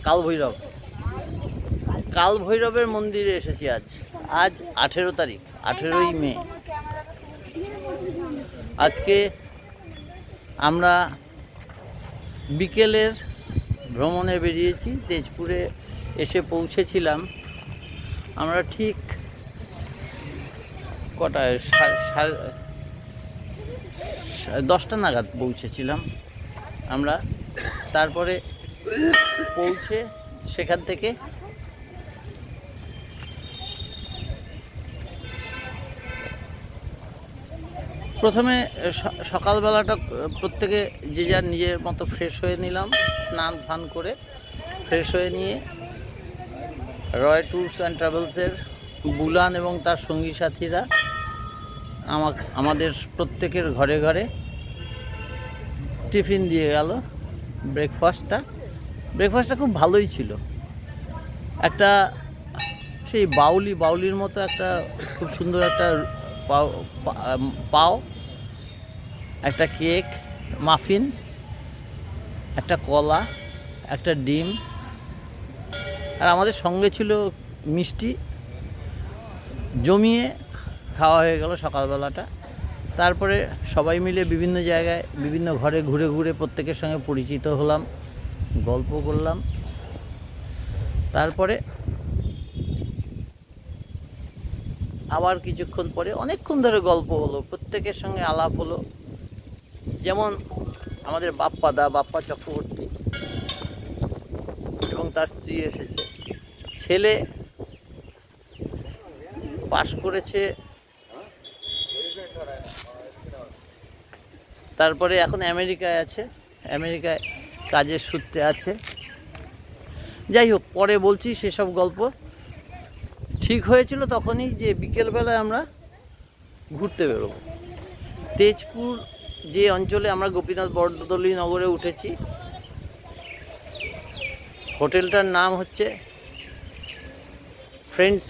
কাল ভৈরব, কাল ভৈরবের মন্দিরে এসেছি আজ। আজ 18 তারিখ, 18ই মে। আজকে আমরা বিকেলের ভ্রমণে বেরিয়েছি। তেজপুরে এসে পৌঁছেছিলাম আমরা ঠিক কটায়, 10টা নাগাদ পৌঁছেছিলাম আমরা। তারপরে পৌঁছে সেখান থেকে প্রথমে সকালবেলাটা প্রত্যেকে যে যার নিজের মতো ফ্রেশ হয়ে নিলাম, স্নান ফান করে ফ্রেশ হয়ে নিয়ে রয় ট্যুরস অ্যান্ড ট্রাভেলসের বুলান এবং তার সঙ্গী সাথীরা আমাদের প্রত্যেকের ঘরে ঘরে টিফিন দিয়ে গেল। ব্রেকফাস্টটা খুব ভালোই ছিল। একটা সেই বাউলির মতো একটা খুব সুন্দর একটা পাও, একটা কেক, মাফিন, একটা কলা, একটা ডিম, আর আমাদের সঙ্গে ছিল মিষ্টি। জমিয়ে খাওয়া হয়ে গেল সকালবেলাটা। তারপরে সবাই মিলে বিভিন্ন জায়গায় বিভিন্ন ঘরে ঘুরে ঘুরে প্রত্যেকের সঙ্গে পরিচিত হলাম, গল্প করলাম। তারপরে আবার কিছুক্ষণ পরে অনেকক্ষণ ধরে গল্প হলো, প্রত্যেকের সঙ্গে আলাপ হলো। যেমন আমাদের বাপ্পা চক্রবর্তী এবং তার স্ত্রী এসেছে। ছেলে পাশ করেছে, তারপরে এখন আমেরিকায় আছে, আমেরিকায় কাজের সূত্রে আছে। যাই হোক, পরে বলছি সেসব গল্প। ঠিক হয়েছিল তখনই যে বিকেলবেলায় আমরা ঘুরতে বেরোবো। তেজপুর যে অঞ্চলে আমরা গোপীনাথ বরদলৈ নগরে উঠেছি, হোটেলটার নাম হচ্ছে ফ্রেন্ডস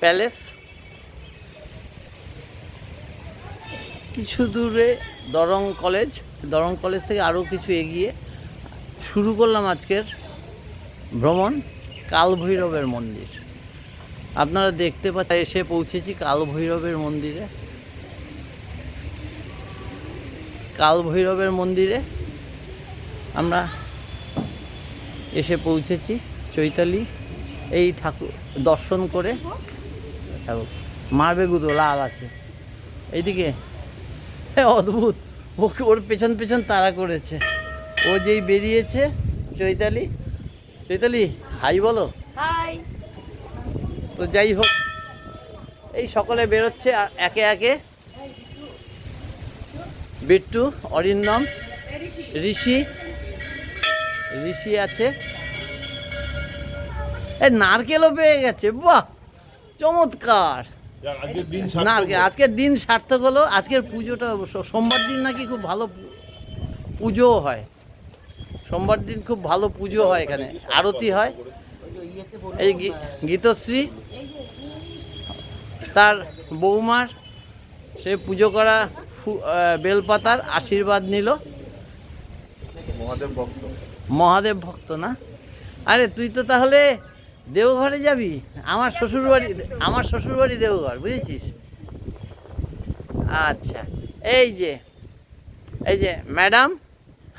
প্যালেস। কিছু দূরে দরং কলেজ থেকে আরও কিছু এগিয়ে শুরু করলাম আজকের ভ্রমণ, কাল ভৈরবের মন্দির। আপনারা দেখতে পাচ্ছেন এসে পৌঁছেছি কাল ভৈরবের মন্দিরে। কাল ভৈরবের মন্দিরে আমরা এসে পৌঁছেছি। চৈতালি এই ঠাকুর দর্শন করে মারবে গুঁতো লাল আছে এইদিকে, অদ্ভুত। ওকে ওর পেছন পেছন তাড়া করেছে, ও যেই বেরিয়েছে। চৈতালি হাই বলো। হাই। তো যাই হোক, এই সকলে বেরোচ্ছে একে একে। বিট্টু, অরিন্দম, ঋষি আছে। এই নারকেলও পেয়ে গেছে, বাহ চমৎকার। আজকের দিন সার্থক হলো। আজকের পুজোটা সোমবার দিন নাকি খুব ভালো পুজোও হয়। সোমবার দিন খুব ভালো পুজো হয়, এখানে আরতি হয়। এই গীতশ্রী তার বৌমার সে পুজো করা বেলপাতার আশীর্বাদ নিল। মহাদেব ভক্ত না? আরে তুই তো তাহলে দেওঘরে যাবি। আমার শ্বশুরবাড়ি দেওঘর, বুঝেছিস? আচ্ছা, এই যে ম্যাডাম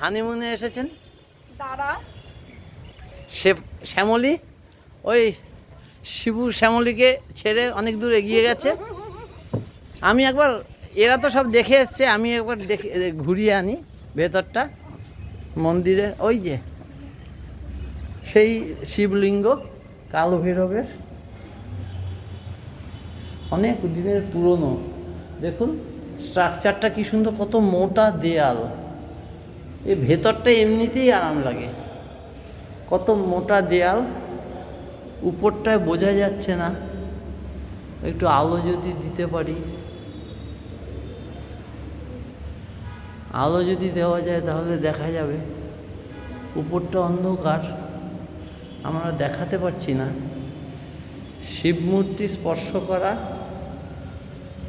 হানিমুনে এসেছেন। শ্যামলী, ওই শিবু শ্যামলীকে ছেড়ে অনেক দূর এগিয়ে গেছে। আমি একবার, এরা তো সব দেখে এসছে, আমি একবার দেখে ঘুরিয়ে আনি ভেতরটা মন্দিরের। ওই যে সেই শিবলিঙ্গ কাল ভৈরবের, অনেক দিনের পুরনো। দেখুন স্ট্রাকচারটা কি সুন্দর, কত মোটা দেয়াল। এই ভেতরটা এমনিতেই আরাম লাগে, কত মোটা দেয়াল। উপরটায় বোঝা যাচ্ছে না, একটু আলো যদি দিতে পারি, আলো যদি দেওয়া যায় তাহলে দেখা যাবে। উপরটা অন্ধকার, আমরা দেখাতে পারছি না। শিব মূর্তি স্পর্শ করা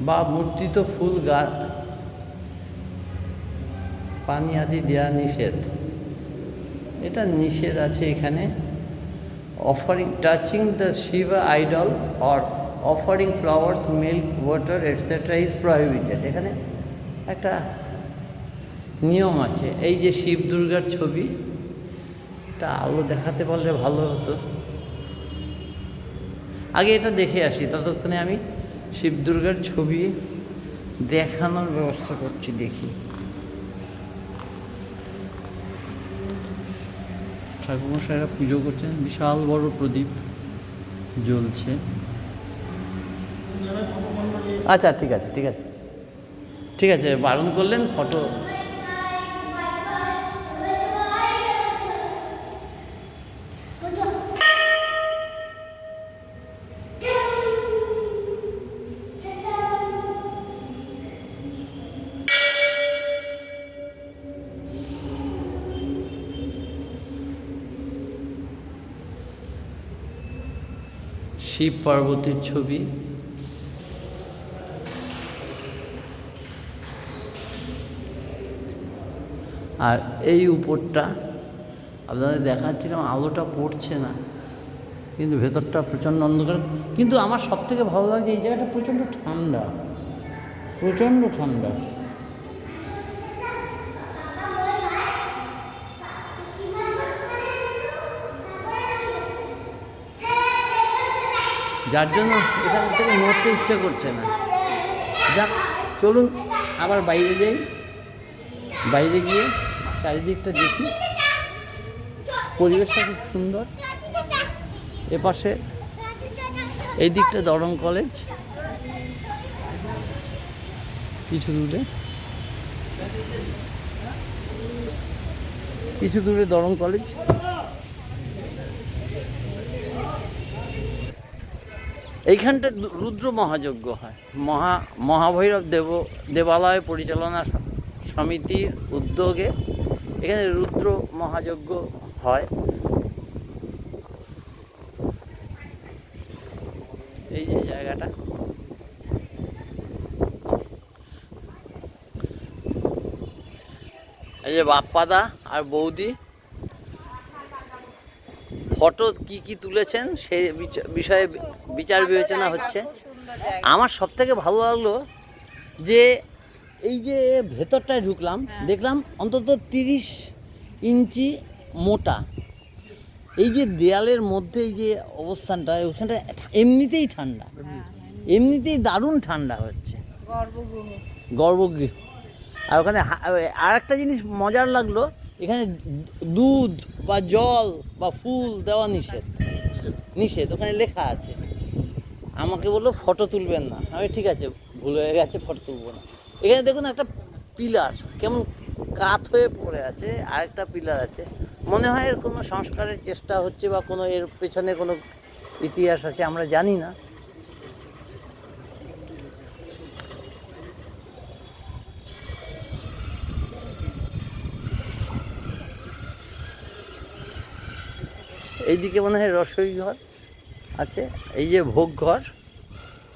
বা মূর্তিত ফুল পানি আদি দেওয়া নিষেধ, এটা নিষেধ আছে এখানে। Offering touching the Shiva idol or offering flowers milk water etcetera is prohibited. এখানে একটা নিয়ম আছে। এই যে শিব দুর্গার ছবি, এটা আলো দেখাতে পারলে ভালো হতো। আগে এটা দেখে আসি, ততক্ষণে আমি শিব দুর্গার ছবি দেখানোর ব্যবস্থা করছি। দেখি ঠাকুরমশাইরা পুজো করছেন, বিশাল বড় প্রদীপ জ্বলছে। আচ্ছা ঠিক আছে ঠিক আছে ঠিক আছে, বারণ করলেন ফটো। শিব পার্বতীর ছবি, আর এই উপরটা আপনাদের দেখাচ্ছিলাম, আলোটা পড়ছে না কিন্তু ভেতরটা প্রচণ্ড অন্ধকার। কিন্তু আমার সব থেকে ভালো লাগছে এই জায়গাটা প্রচণ্ড ঠান্ডা, প্রচণ্ড ঠান্ডা। যার জন্য এখান থেকে নড়তে ইচ্ছে করছে না। যাক, চলুন আবার বাইরে যাই, বাইরে গিয়ে চারিদিকটা দেখি। পরিবেশটা খুব সুন্দর। এপাশে এই দিকটা দরং কলেজ, কিছু দূরে দরং কলেজ। এইখানটা রুদ্র মহাযজ্ঞ হয়। মহাভৈরব দেবালয় পরিচালনা সমিতির উদ্যোগে এখানে রুদ্র মহাযজ্ঞ হয়। এই যে জায়গাটা, এই যে বাপ্পাদা আর বৌদি ফটো কি তুলেছেন সেই বিষয়ে বিচার বিবেচনা হচ্ছে। আমার সব থেকে ভালো লাগলো যে এই যে ভেতরটায় ঢুকলাম, দেখলাম অন্তত 30 ইঞ্চি মোটা। এই যে দেয়ালের মধ্যে এই যে অবস্থানটা, ওখানটা এমনিতেই ঠান্ডা, এমনিতেই দারুণ ঠান্ডা হচ্ছে, গর্ভগৃহ। আর ওখানে আর একটা জিনিস মজার লাগলো, এখানে দুধ বা জল বা ফুল দেওয়া নিষেধ, ওখানে লেখা আছে। আমাকে বললো ফটো তুলবেন না, আমি ঠিক আছে, ভুল হয়ে গেছে, ফটো তুলবো না। এখানে দেখুন একটা পিলার কেমন কাত হয়ে পড়ে আছে, আরেকটা পিলার আছে। মনে হয় এর কোনো সংস্কারের চেষ্টা হচ্ছে বা কোনো এর পেছনে কোনো ইতিহাস আছে, আমরা জানি না। এইদিকে মনে হয় রসই ঘর আছে, এই যে ভোগ ঘর,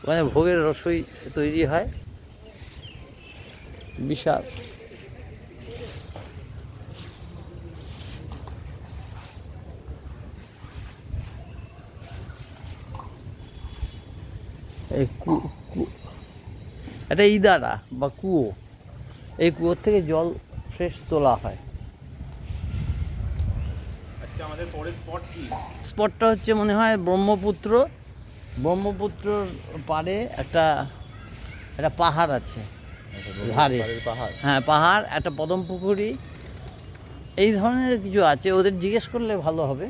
ওখানে ভোগের রসই তৈরি হয়। বিশাল এই এটা ইদারা বা কুয়ো, এই কুয়োর থেকে জল ফ্রেশ তোলা হয়। আমাদের পরের স্পটটা হচ্ছে মনে হয় ব্রহ্মপুত্রর পাড়ে একটা পাহাড় আছে, ধারে পাহাড়, হ্যাঁ পাহাড়, একটা পদম পুকুরি, এই ধরনের কিছু আছে। ওদের জিজ্ঞেস করলে ভালো হবে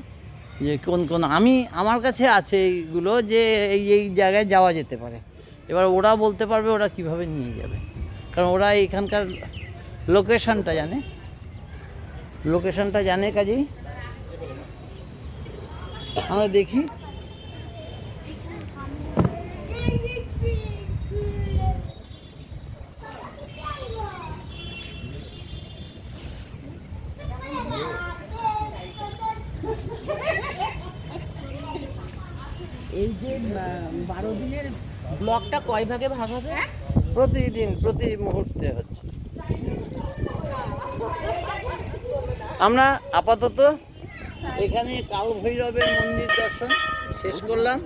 যে কোন আমার কাছে আছে এইগুলো, যে এই জায়গায় যাওয়া যেতে পারে। এবার ওরা বলতে পারবে ওরা কিভাবে নিয়ে যাবে, কারণ ওরা এখানকার লোকেশনটা জানে। কাজেই আমরা দেখি। এই যে 12 দিনের ব্লকটা কয় ভাগে ভাগ হবে? প্রতিদিন প্রতি মুহূর্তে হচ্ছে। আমরা আপাতত এখানে কাল ভৈরবের মন্দির দর্শন শেষ করলাম।